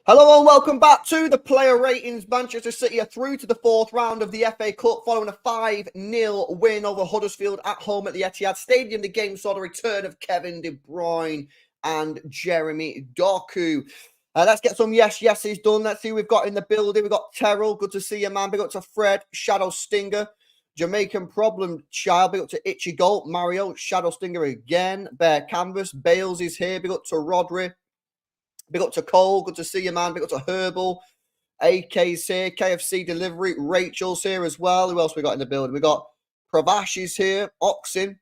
Hello and welcome back to the player ratings. Manchester City are through to the fourth round of the FA Cup following a 5-0 win over Huddersfield at home at the Etihad Stadium. The game saw the return of Kevin De Bruyne and Jeremy Doku. Let's get some yeses done. Let's see who we've got in the building. We've got Terrell. Good to see you, man. Big up to Fred. Shadow Stinger. Jamaican Problem Child. Big up to Itchy Gold. Mario. Shadow Stinger again. Bear Canvas. Bales is here. Big up to Rodri. Big up to Cole. Good to see you, man. Big up to Herbal. AK's here. KFC Delivery. Rachel's here as well. Who else we got in the building? We got Pravash is here. Oxen.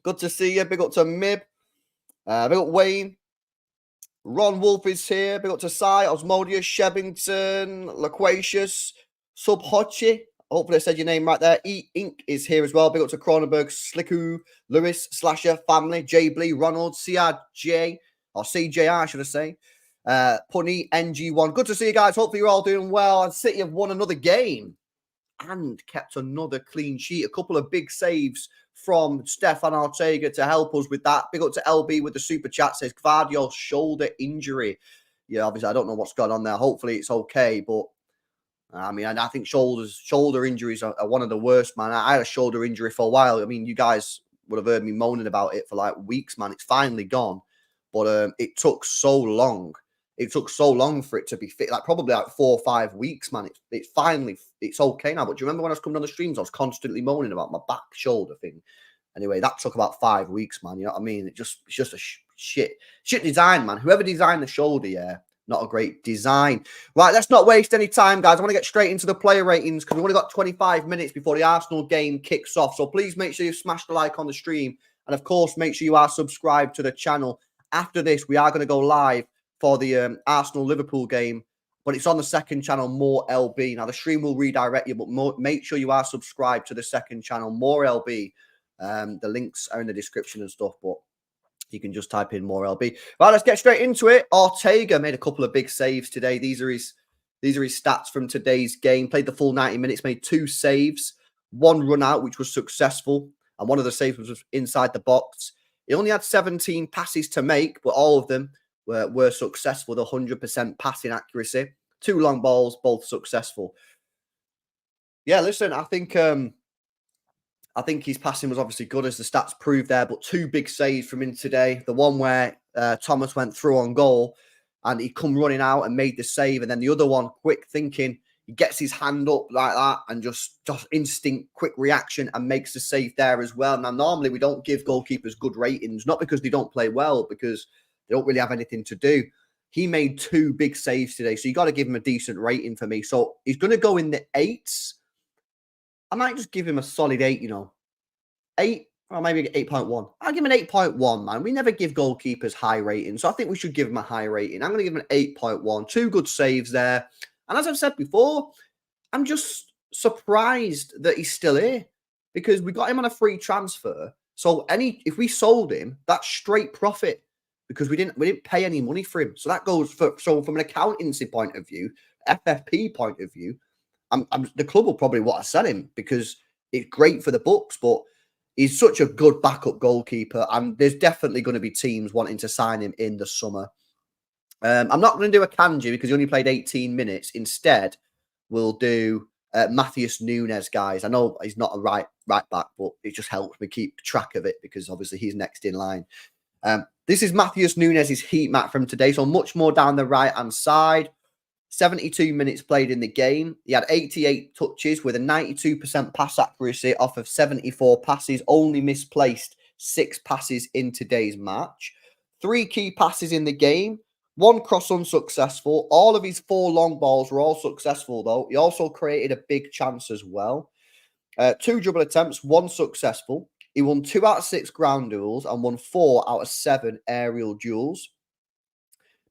Good to see you. Big up to Mib. Big up Wayne. Ron Wolf is here. Big up to Sai. Osmodius. Shebington. Loquacious. Subhochi. Hopefully I said your name right there. E-Ink is here as well. Big up to Cronenberg. Slicku. Lewis. Slasher. Family. J. Blee. Ronald. CRJ. Or CJR, should I say. Punny, NG1. Good to see you guys. Hopefully you're all doing well. And City have won another game and kept another clean sheet. A couple of big saves from Stefan Ortega to help us with that. Big up to LB with the super chat. Says Gvardiol shoulder injury. Yeah, obviously I don't know what's going on there. Hopefully it's okay. But I mean, I think shoulder injuries are one of the worst, man. I had a shoulder injury for a while. I mean, you guys would have heard me moaning about it for like weeks, man. It's finally gone. But it took so long. It took so long for it to be fit. Like probably like 4 or 5 weeks, man. It's finally, it's okay now. But do you remember when I was coming on the streams, I was constantly moaning about my back shoulder thing. Anyway, that took about 5 weeks, man. You know what I mean? It's just a shit design, man. Whoever designed the shoulder, yeah, not a great design. Right, let's not waste any time, guys. I want to get straight into the player ratings because we've only got 25 minutes before the Arsenal game kicks off. So please make sure you smash the like on the stream. And of course, make sure you are subscribed to the channel. After this, we are going to go live for the Arsenal-Liverpool game, but it's on the second channel, More LB. Now, the stream will redirect you, but make sure you are subscribed to the second channel, More LB. The links are in the description and stuff, but you can just type in More LB. Right, let's get straight into it. Ortega made a couple of big saves today. These are his stats from today's game. Played the full 90 minutes, made 2 saves, 1 run out, which was successful, and one of the saves was inside the box. He only had 17 passes to make, but all of them were successful. The 100% passing accuracy. 2 long balls, both successful. Yeah, listen, I think his passing was obviously good, as the stats prove there, but 2 big saves from him today. The one where Thomas went through on goal and he come running out and made the save, and then the other one, quick thinking, he gets his hand up like that and just instinct, quick reaction and makes the save there as well. Now, normally we don't give goalkeepers good ratings, not because they don't play well, because they don't really have anything to do. He made 2 big saves today, so you got to give him a decent rating for me. So he's going to go in the 8s. I might just give him a solid 8, 8, or maybe 8.1. I'll give him an 8.1, man. We never give goalkeepers high ratings, so I think we should give him a high rating. I'm going to give him an 8.1. 2 good saves there. And as I've said before, I'm just surprised that he's still here because we got him on a free transfer. So if we sold him, that's straight profit because we didn't pay any money for him. So that goes so from an accountancy point of view, FFP point of view, the club will probably want to sell him because it's great for the books, but he's such a good backup goalkeeper, and there's definitely going to be teams wanting to sign him in the summer. I'm not going to do a Kanji because he only played 18 minutes. Instead, we'll do Matheus Nunes, guys. I know he's not a right back, but it just helps me keep track of it because obviously he's next in line. This is Matheus Nunes' heat map from today, so much more down the right-hand side. 72 minutes played in the game. He had 88 touches with a 92% pass accuracy off of 74 passes, only misplaced 6 passes in today's match. 3 key passes in the game. 1 cross unsuccessful. All of his 4 long balls were all successful, though. He also created a big chance as well. 2 dribble attempts, 1 successful. He won 2 out of 6 ground duels and won 4 out of 7 aerial duels.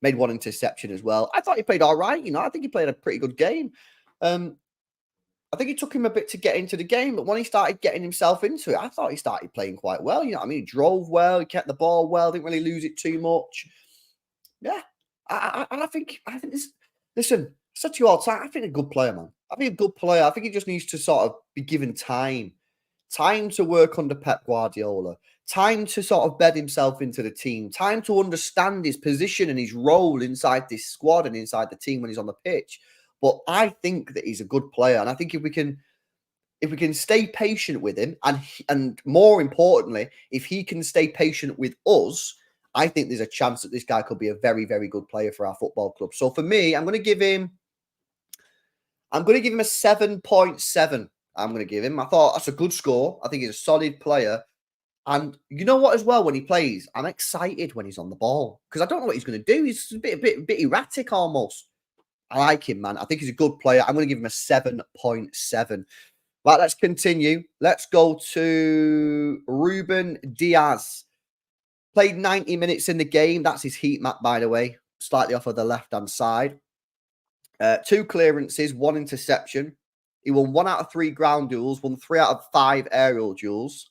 Made 1 interception as well. I thought he played all right. I think he played a pretty good game. I think it took him a bit to get into the game, but when he started getting himself into it, I thought he started playing quite well. He drove well, he kept the ball well, didn't really lose it too much. Yeah, I think this. Listen, I said to you all the time, I think a good player, man. I think a good player. I think he just needs to sort of be given time time to work under Pep Guardiola, time to sort of bed himself into the team, time to understand his position and his role inside this squad and inside the team when he's on the pitch. But I think that he's a good player, and I think if we can stay patient with him, and more importantly, if he can stay patient with us, I think there's a chance that this guy could be a very, very good player for our football club. So for me, I'm going to give him a 7.7. I'm going to give him. I thought that's a good score. I think he's a solid player. And you know what, as well, when he plays, I'm excited when he's on the ball because I don't know what he's going to do. He's a bit erratic almost. I like him, man. I think he's a good player. I'm going to give him a 7.7. Right, let's continue. Let's go to Ruben Dias. Played 90 minutes in the game. That's his heat map, by the way. Slightly off of the left-hand side. 2 clearances, 1 interception. He won 1 out of 3 ground duels, won 3 out of 5 aerial duels.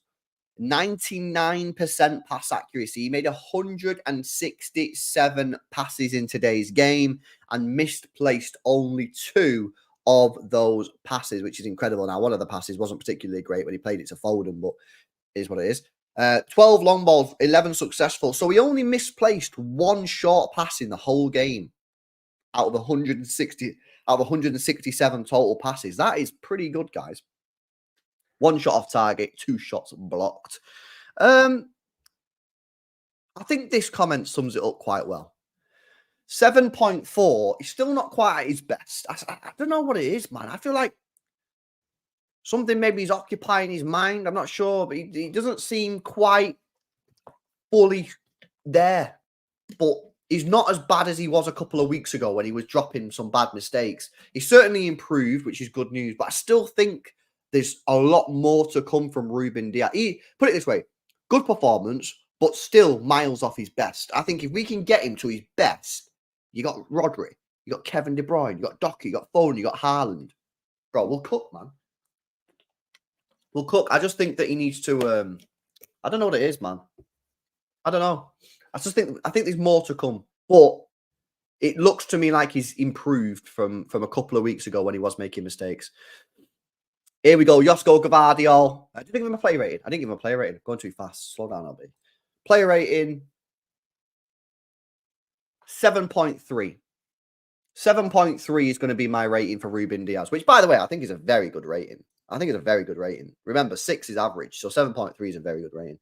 99% pass accuracy. He made 167 passes in today's game and misplaced only 2 of those passes, which is incredible. Now, one of the passes wasn't particularly great when he played it to Foden, but it is what it is. 12 long balls, 11 successful. So he only misplaced 1 short pass in the whole game out of 167 total passes. That is pretty good, guys. 1 shot off target, 2 shots blocked. I think this comment sums it up quite well. 7.4 is still not quite at his best. I don't know what it is, man. I feel like something maybe is occupying his mind. I'm not sure, but he doesn't seem quite fully there. But he's not as bad as he was a couple of weeks ago when he was dropping some bad mistakes. He's certainly improved, which is good news. But I still think there's a lot more to come from Ruben Dias. Put it this way, good performance, but still miles off his best. I think if we can get him to his best, you got Rodri, you got Kevin De Bruyne, you got Doku, you got Foden, you got Haaland. Bro, we'll cook, man. We'll cook. I just think that he needs to, I don't know what it is, man. I don't know. I think there's more to come. But it looks to me like he's improved from a couple of weeks ago when he was making mistakes. Here we go. Josko Gvardiol. I didn't give him a play rating. I didn't give him a play rating. Going too fast. Slow down, LB. Player rating 7.3. 7.3 is going to be my rating for Ruben Dias, which, by the way, I think is a very good rating. Remember, 6 is average, so 7.3 is a very good rating.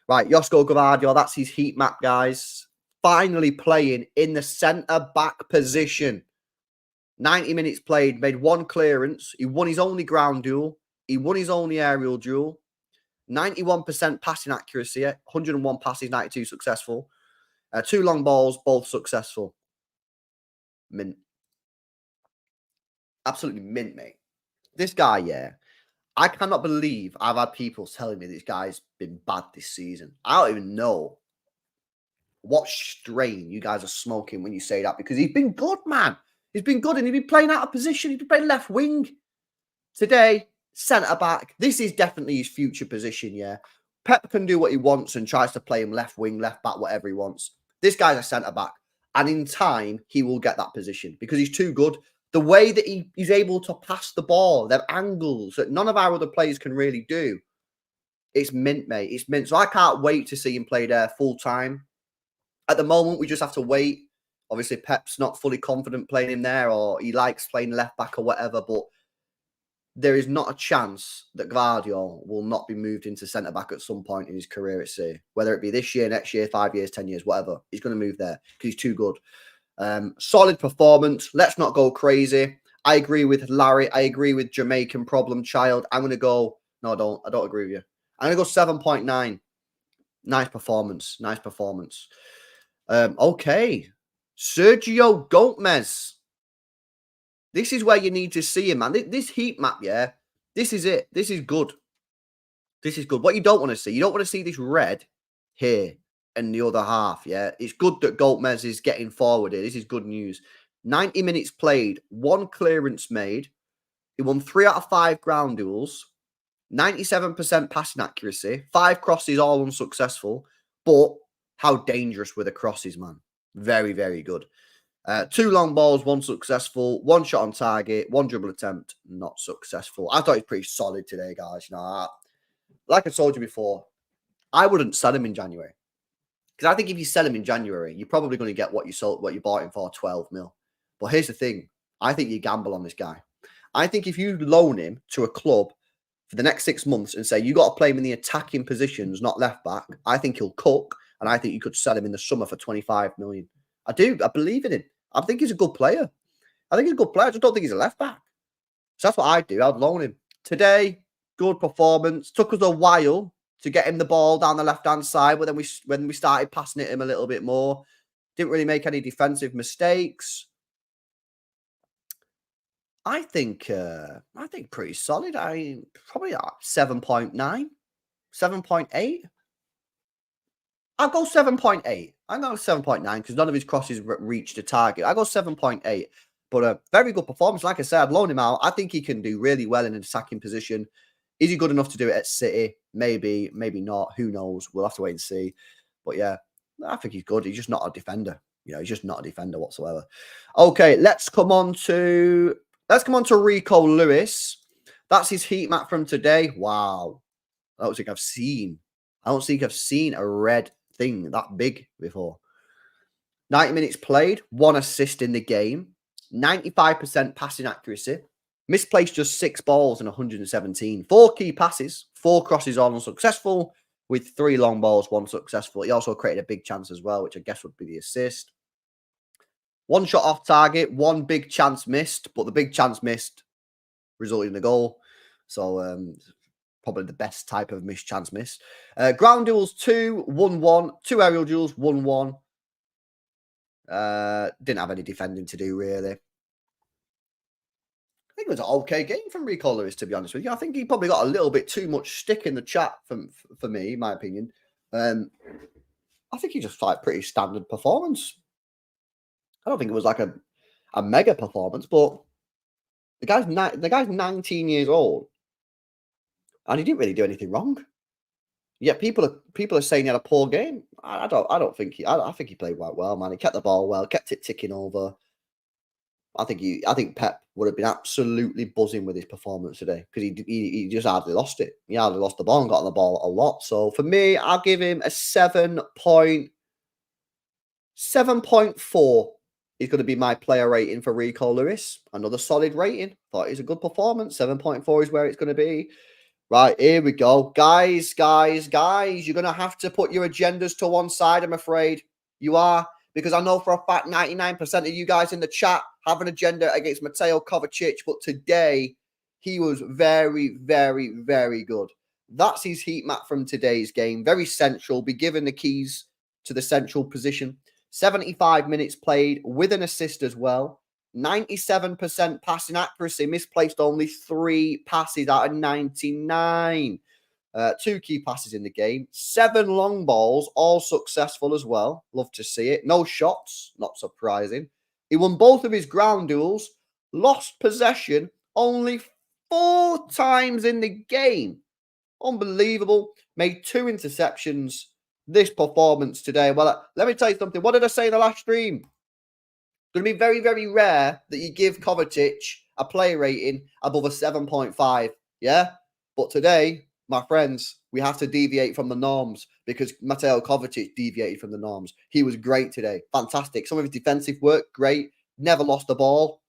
Right, Josko Gvardiol, that's his heat map, guys. Finally playing in the centre-back position. 90 minutes played, made 1 clearance. He won his only ground duel. He won his only aerial duel. 91% passing accuracy. 101 passes, 92 successful. 2 long balls, both successful. Mint. Absolutely mint, mate. This guy, yeah. I cannot believe I've had people telling me this guy's been bad this season. I don't even know what strain you guys are smoking when you say that, because he's been good, man. He's been good, and he's been playing out of position. He's been playing left wing. Today, centre-back. This is definitely his future position, yeah. Pep can do what he wants and tries to play him left wing, left back, whatever he wants. This guy's a centre-back. And in time, he will get that position because he's too good. The way that he's able to pass the ball, them angles that none of our other players can really do. It's mint, mate. It's mint. So I can't wait to see him play there full time. At the moment, we just have to wait. Obviously, Pep's not fully confident playing him there, or he likes playing left back or whatever, but there is not a chance that Gvardiol will not be moved into centre-back at some point in his career at sea. Whether it be this year, next year, 5 years, 10 years, whatever. He's going to move there because he's too good. Solid performance. Let's not go crazy. I agree with Larry. I agree with Jamaican Problem Child. I'm going to go... No, I don't agree with you. I'm going to go 7.9. Nice performance. Nice performance. Okay. Sergio Gomez. This is where you need to see him, man. This heat map, yeah, this is it. This is good. This is good. What you don't want to see, you don't want to see this red here and the other half, yeah. It's good that Gomez is getting forward here. This is good news. 90 minutes played, 1 clearance made. He won 3 out of 5 ground duels, 97% passing accuracy, 5 crosses, all unsuccessful. But how dangerous were the crosses, man? Very, very good. 2 long balls, 1 successful, 1 shot on target, 1 dribble attempt, not successful. I thought he was pretty solid today, guys. You know, like I told you before, I wouldn't sell him in January. Because I think if you sell him in January, you're probably going to get what you bought him for, 12 mil. But here's the thing. I think you gamble on this guy. I think if you loan him to a club for the next 6 months and say, you got to play him in the attacking positions, not left back, I think he'll cook. And I think you could sell him in the summer for 25 million. I do. I believe in him. I think he's a good player. I think he's a good player. I just don't think he's a left back. So that's what I'd do. I'd loan him. Today, good performance. Took us a while to get him the ball down the left-hand side, but then when we started passing it him a little bit more, didn't really make any defensive mistakes. I think pretty solid. Probably 7.9, 7.8. I'll go 7.8. I'll go 7.9 because none of his crosses reached the target. I go 7.8. But a very good performance. Like I said, I'd loan him out. I think he can do really well in an attacking position. Is he good enough to do it at City? Maybe, maybe not. Who knows? We'll have to wait and see. But yeah, I think he's good. He's just not a defender. He's just not a defender whatsoever. Okay, let's come on to Rico Lewis. That's his heat map from today. Wow. I don't think I've seen a red thing that big before. 90 minutes played, 1 assist in the game, 95% passing accuracy. Misplaced just 6 balls and 117. 4 key passes, 4 crosses all unsuccessful, with 3 long balls, 1 successful. He also created a big chance as well, which I guess would be the assist. 1 shot off target, 1 big chance missed, but the big chance missed resulted in a goal. So probably the best type of missed chance missed. Ground duels 2, 1-1. 2 aerial duels, 1-1. Didn't have any defending to do, really. I think it was an okay game from Rico Lewis, to be honest with you. I think he probably got a little bit too much stick in the chat for me, in my opinion. I think he just like pretty standard performance. I don't think it was like a mega performance, but the guy's 19 years old, and he didn't really do anything wrong. Yeah, people are saying he had a poor game. I think he played quite well, man. He kept the ball well, kept it ticking over. I think Pep would have been absolutely buzzing with his performance today because he just hardly lost it. He hardly lost the ball and got on the ball a lot. So for me, I'll give him a 7.4. He's going to be my player rating for Rico Lewis. Another solid rating. Thought it was a good performance. 7.4 is where it's going to be. Right, here we go. Guys. You're going to have to put your agendas to one side, I'm afraid. You are. Because I know for a fact 99% of you guys in the chat have an agenda against Mateo Kovacic. But today, he was very, very, very good. That's his heat map from today's game. Very central. Be given the keys to the central position. 75 minutes played with an assist as well. 97% passing accuracy. Misplaced only 3 passes out of 99. 2 key passes in the game. 7 long balls, all successful as well. Love to see it. No shots, not surprising. He won both of his ground duels. Lost possession only 4 times in the game. Unbelievable. Made 2 interceptions. This performance today. Well, let me tell you something. What did I say in the last stream? It's going to be very, very rare that you give Kovacic a player rating above a 7.5. Yeah? But today, my friends, we have to deviate from the norms because Mateo Kovacic deviated from the norms. He was great today. Fantastic. Some of his defensive work, great. Never lost the ball.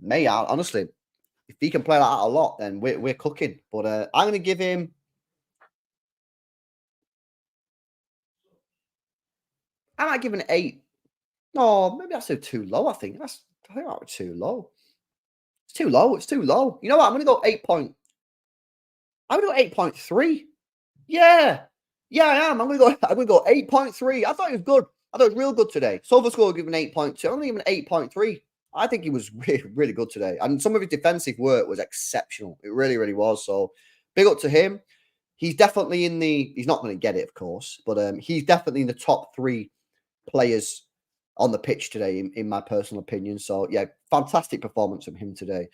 Honestly, if he can play like that a lot, then we're cooking. But I'm going to give him... I might give him an 8. No, maybe that's too low, I think. I think that was too low. It's too low. It's too low. You know what? I'm going to go 8 point... I'm going to go 8.3. Yeah. Yeah, I am. I'm going to go 8.3. I thought it was good. I thought it was real good today. SofaScore will give him an 8.2. I'm going to give him an 8.3. I think he was really, really good today. And some of his defensive work was exceptional. It really, really was. So big up to him. He's definitely in the... He's not going to get it, of course. But he's definitely in the top 3 players on the pitch today, in my personal opinion. So, yeah, fantastic performance from him today.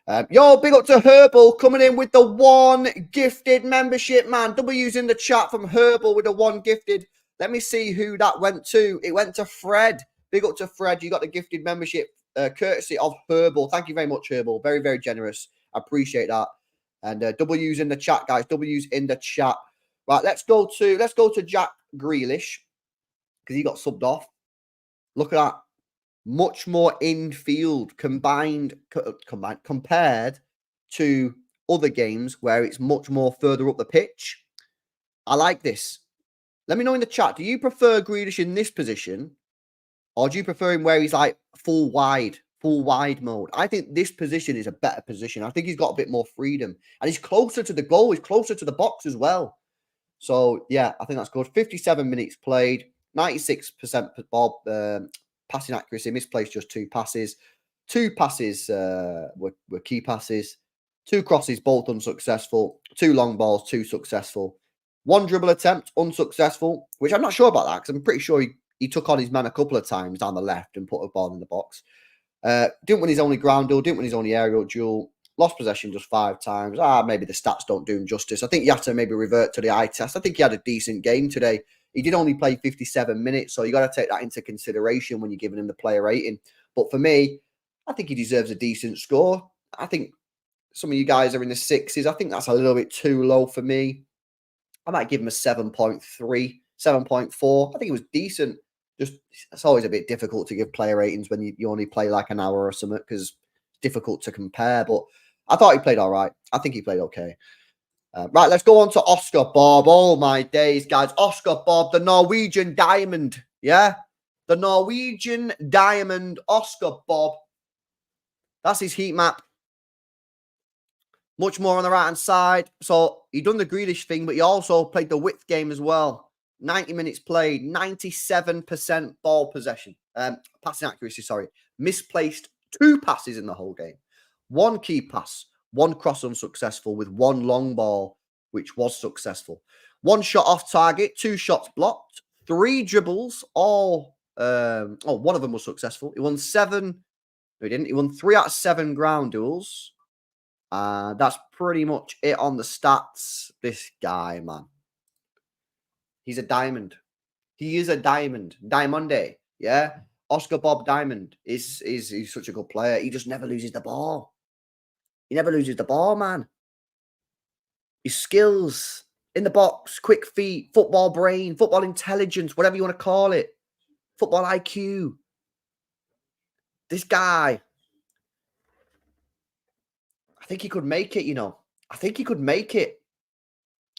Big up to Herbal coming in with the 1 gifted membership, man. W's in the chat from Herbal with the 1 gifted. Let me see who that went to. It went to Fred. Big up to Fred. You got the gifted membership courtesy of Herbal. Thank you very much, Herbal. Very, very generous. I appreciate that. And W's in the chat, guys. W's in the chat. Right, let's go to Jack Grealish because he got subbed off. Look at that. Much more infield compared to other games where it's much more further up the pitch. I like this. Let me know in the chat. Do you prefer Grealish in this position, or do you prefer him where he's like full wide mode? I think this position is a better position. I think he's got a bit more freedom, and he's closer to the goal. He's closer to the box as well. So yeah, I think that's good. 57 minutes played, 96% ball passing accuracy. Misplaced just 2 passes. 2 passes were key passes. 2 crosses, both unsuccessful. 2 long balls, 2 successful. 1 dribble attempt, unsuccessful, which I'm not sure about that because I'm pretty sure he took on his man a couple of times down the left and put a ball in the box. Didn't win his only ground duel, didn't win his only aerial duel. Lost possession just 5 times. Maybe the stats don't do him justice. I think you have to maybe revert to the eye test. I think he had a decent game today. He did only play 57 minutes, so you got to take that into consideration when you're giving him the player rating. But for me, I think he deserves a decent score. I think some of you guys are in the 6s. I think that's a little bit too low for me. I might give him a 7.3, 7.4. I think it was decent. Just it's always a bit difficult to give player ratings when you only play like an hour or something because it's difficult to compare. But I thought he played all right. I think he played okay. Right, let's go on to Oscar Bobb. Oh, my days, guys. Oscar Bobb, the Norwegian diamond. Yeah? The Norwegian diamond, Oscar Bobb. That's his heat map. Much more on the right-hand side. So he done the Grealish thing, but he also played the width game as well. 90 minutes played, 97% ball possession. Passing accuracy, sorry. Misplaced 2 passes in the whole game. 1 key pass, 1 cross unsuccessful with 1 long ball, which was successful. 1 shot off target, 2 shots blocked, 3 dribbles, all... one of them was successful. He won 7... No, he didn't. He won 3 out of 7 ground duels. That's pretty much it on the stats. This guy, man. He's a diamond. He is a diamond. Diamande. Yeah. Oscar Bobb Diamond is he's such a good player. He just never loses the ball. He never loses the ball, man. His skills in the box, quick feet, football brain, football intelligence, whatever you want to call it. Football IQ. This guy. I think he could make it, you know. I think he could make it.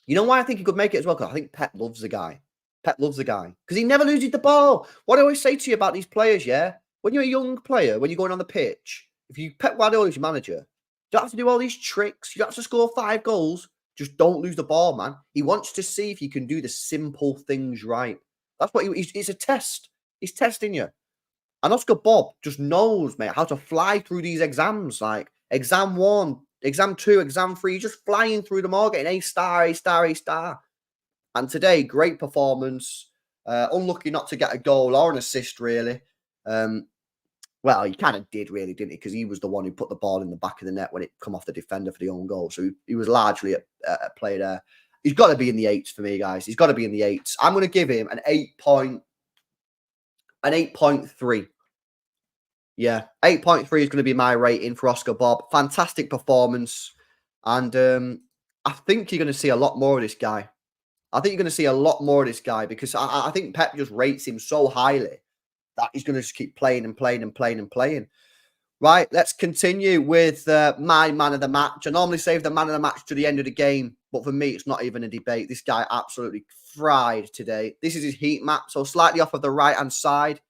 You know why I think he could make it as well? Because I think Pep loves the guy. Pep loves the guy. Because he never loses the ball. What I always say to you about these players, yeah? When you're a young player, when you're going on the pitch, if you Pep Guardiola is your manager, you don't have to do all these tricks. You don't have to score 5 goals. Just don't lose the ball, man. He wants to see if you can do the simple things right. That's what it's a test. He's testing you. And Oscar Bobb just knows, mate, how to fly through these exams. Like exam 1, exam 2, exam 3, just flying through them all, getting A star, A star, A star. And today, great performance. Unlucky not to get a goal or an assist, really. Well, he kind of did, really, didn't he? Because he was the one who put the ball in the back of the net when it come off the defender for the own goal. So he was largely a play there. He's got to be in the 8s for me, guys. He's got to be in the 8s. I'm going to give him an 8.3. Yeah, 8.3 is going to be my rating for Oscar Bobb. Fantastic performance. And I think you're going to see a lot more of this guy. I think you're going to see a lot more of this guy because I think Pep just rates him so highly that he's going to just keep playing and playing and playing and playing. Right, let's continue with my man of the match. I normally save the man of the match to the end of the game, but for me, it's not even a debate. This guy absolutely fried today. This is his heat map, so slightly off of the right-hand side.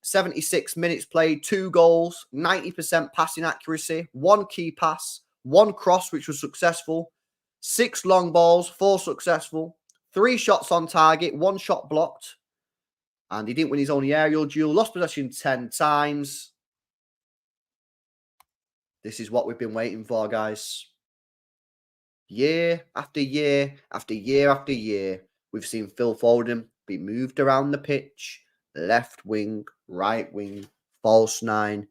76 minutes played, 2 goals, 90% passing accuracy, 1 key pass, 1 cross, which was successful, 6 long balls, 4 successful, 3 shots on target, 1 shot blocked. And he didn't win his only aerial duel, lost possession 10 times. This is what we've been waiting for, guys. Year after year after year after year, we've seen Phil Foden be moved around the pitch. Left wing, right wing, false 9,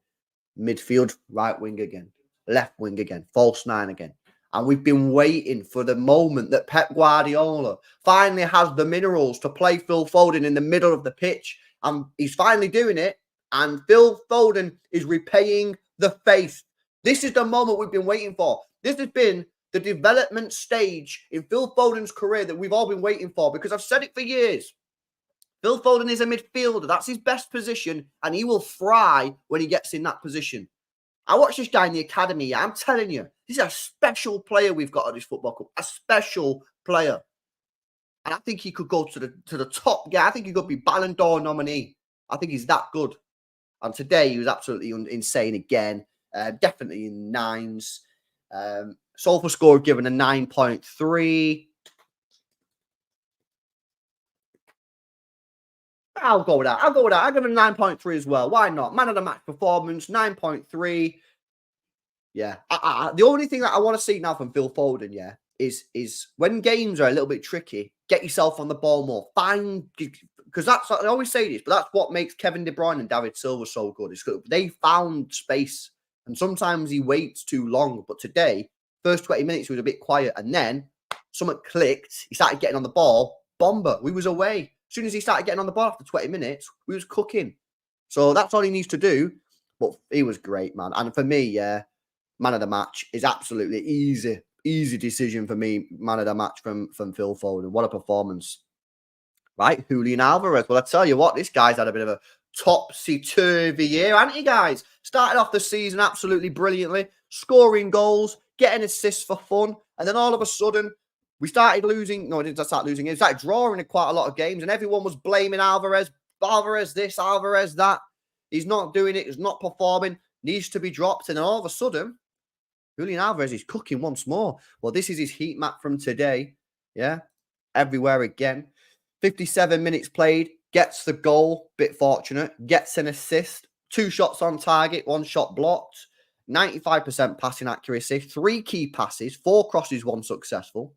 midfield, right wing again, left wing again, false 9 again. And we've been waiting for the moment that Pep Guardiola finally has the minerals to play Phil Foden in the middle of the pitch. And he's finally doing it. And Phil Foden is repaying the faith. This is the moment we've been waiting for. This has been the development stage in Phil Foden's career that we've all been waiting for, because I've said it for years. Phil Foden is a midfielder. That's his best position, and he will fry when he gets in that position. I watched this guy in the academy. I'm telling you, he's a special player we've got at this football club. A special player. And I think he could go to the top guy. I think he could be Ballon d'Or nominee. I think he's that good. And today he was absolutely insane again. Definitely in nines. Sofa score given a 9.3. I'll go with that. I'll give him a 9.3 as well. Why not? Man of the match performance, 9.3. Yeah. The only thing that I want to see now from Phil Foden, yeah, is when games are a little bit tricky, get yourself on the ball more. Because that's, I always say this, but that's what makes Kevin De Bruyne and David Silva so good. Is they found space, and sometimes he waits too long. But today, first 20 minutes, he was a bit quiet, and then something clicked. He started getting on the ball. Bomber. We was away. As soon as he started getting on the ball after 20 minutes, we was cooking. So that's all he needs to do. But he was great, man. And for me, yeah, man of the match is absolutely easy. Easy decision for me. Man of the match from Phil Foden. What a performance. Right? Julian Alvarez. Well, I tell you what, this guy's had a bit of a topsy-turvy year, hasn't he, guys? Started off the season absolutely brilliantly. Scoring goals, getting assists for fun. And then all of a sudden, we started losing. No, it didn't start losing. It started drawing in quite a lot of games, and everyone was blaming Alvarez. Alvarez this, Alvarez that. He's not doing it. He's not performing. Needs to be dropped. And then all of a sudden, Julian Alvarez is cooking once more. Well, this is his heat map from today. Yeah, everywhere again. 57 minutes played. Gets the goal. Bit fortunate. Gets an assist. 2 shots on target. 1 shot blocked. 95% passing accuracy. 3 key passes. 4 crosses. 1 successful.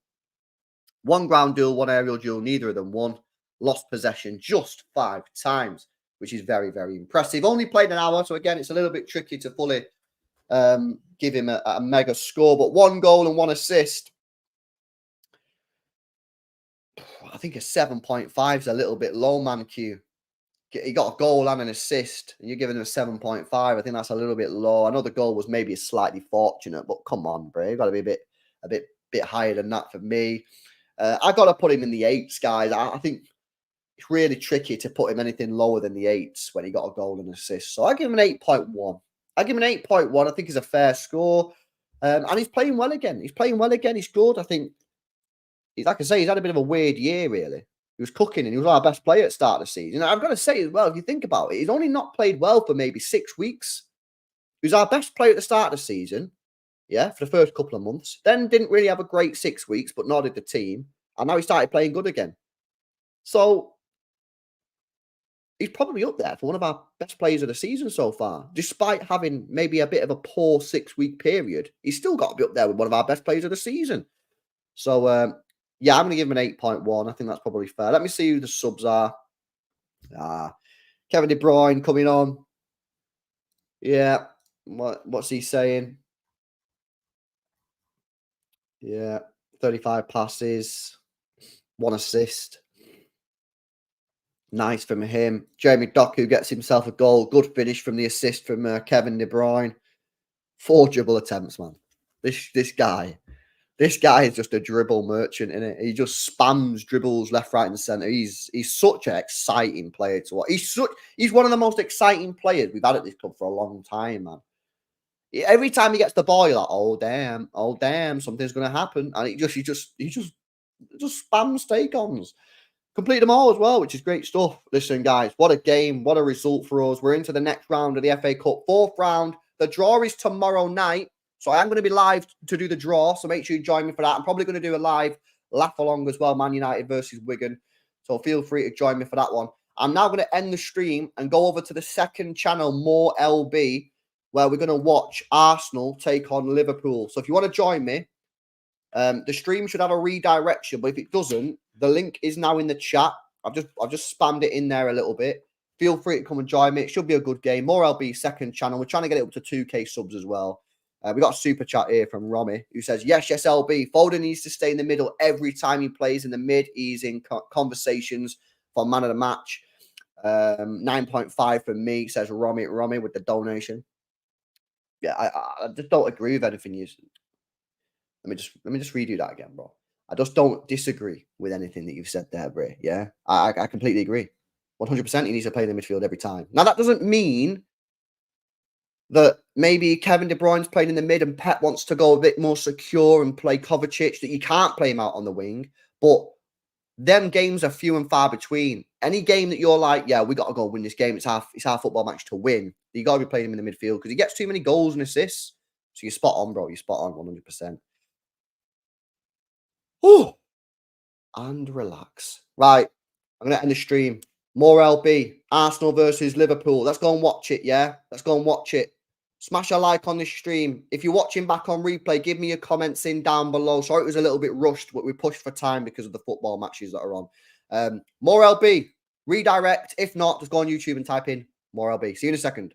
1 ground duel, 1 aerial duel, neither of them won. Lost possession just 5 times, which is very, very impressive. Only played an hour, so again, it's a little bit tricky to fully give him a mega score. But 1 goal and 1 assist. I think a 7.5 is a little bit low, man, Q. He got a goal and an assist, and you're giving him a 7.5. I think that's a little bit low. I know the goal was maybe slightly fortunate, but come on, bro. You've got to be a bit higher than that for me. I got to put him in the 8s, guys. I think it's really tricky to put him anything lower than the 8s when he got a goal and assist. So I give him an 8.1. I give him an 8.1. I think it's a fair score. And he's playing well again. He's good. I think, like I say, he's had a bit of a weird year, really. He was cooking and he was our best player at the start of the season. And I've got to say as well, if you think about it, he's only not played well for maybe 6 weeks. He was our best player at the start of the season. Yeah, for the first couple of months. Then didn't really have a great 6 weeks, but nor did the team. And now he started playing good again. So he's probably up there for one of our best players of the season so far. Despite having maybe a bit of a poor 6-week period, he's still got to be up there with one of our best players of the season. So, yeah, I'm going to give him an 8.1. I think that's probably fair. Let me see who the subs are. Kevin De Bruyne coming on. Yeah. What's he saying? Yeah. 35 passes. 1 assist. Nice from him. Jamie Doku gets himself a goal. Good finish from the assist from Kevin De Bruyne. 4 dribble attempts, man. This guy is just a dribble merchant, isn't it? He just spams dribbles left, right, and centre. He's such an exciting player to watch. He's one of the most exciting players we've had at this club for a long time, man. Every time he gets the ball, you're like, oh damn, something's gonna happen. And he just spams take-ons. Complete them all as well, which is great stuff. Listen, guys, what a game. What a result for us. We're into the next round of the FA Cup. 4th round. The draw is tomorrow night. So I am going to be live to do the draw. So make sure you join me for that. I'm probably going to do a live laugh along as well. Man United versus Wigan. So feel free to join me for that one. I'm now going to end the stream and go over to the second channel, More LB, where we're going to watch Arsenal take on Liverpool. So if you want to join me, the stream should have a redirection, but if it doesn't, the link is now in the chat. I've just spammed it in there a little bit. Feel free to come and join me. It should be a good game. More LB second channel. We're trying to get it up to 2K subs as well. We got a super chat here from Romy who says, yes, LB. Foden needs to stay in the middle every time he plays in the mid. He's in conversations for man of the match. 9.5 from me, says Romy with the donation. Yeah, I just don't agree with anything you said. Let me just redo that again, bro. I just don't disagree with anything that you've said there, Bray. Yeah, I completely agree. 100%. He needs to play in the midfield every time. Now that doesn't mean that maybe Kevin De Bruyne's playing in the mid and Pep wants to go a bit more secure and play Kovacic, that you can't play him out on the wing. But them games are few and far between. Any game that you're like, yeah, we got to go win this game. It's our football match to win. You got to be playing him in the midfield because he gets too many goals and assists. So you're spot on, bro. You're spot on 100%. Oh, and relax. Right. I'm going to end the stream. More LB. Arsenal versus Liverpool. Let's go and watch it, yeah? Let's go and watch it. Smash a like on this stream. If you're watching back on replay, give me your comments in down below. Sorry it was a little bit rushed, but we pushed for time because of the football matches that are on. More LB. Redirect. If not, just go on YouTube and type in More LB. See you in a second.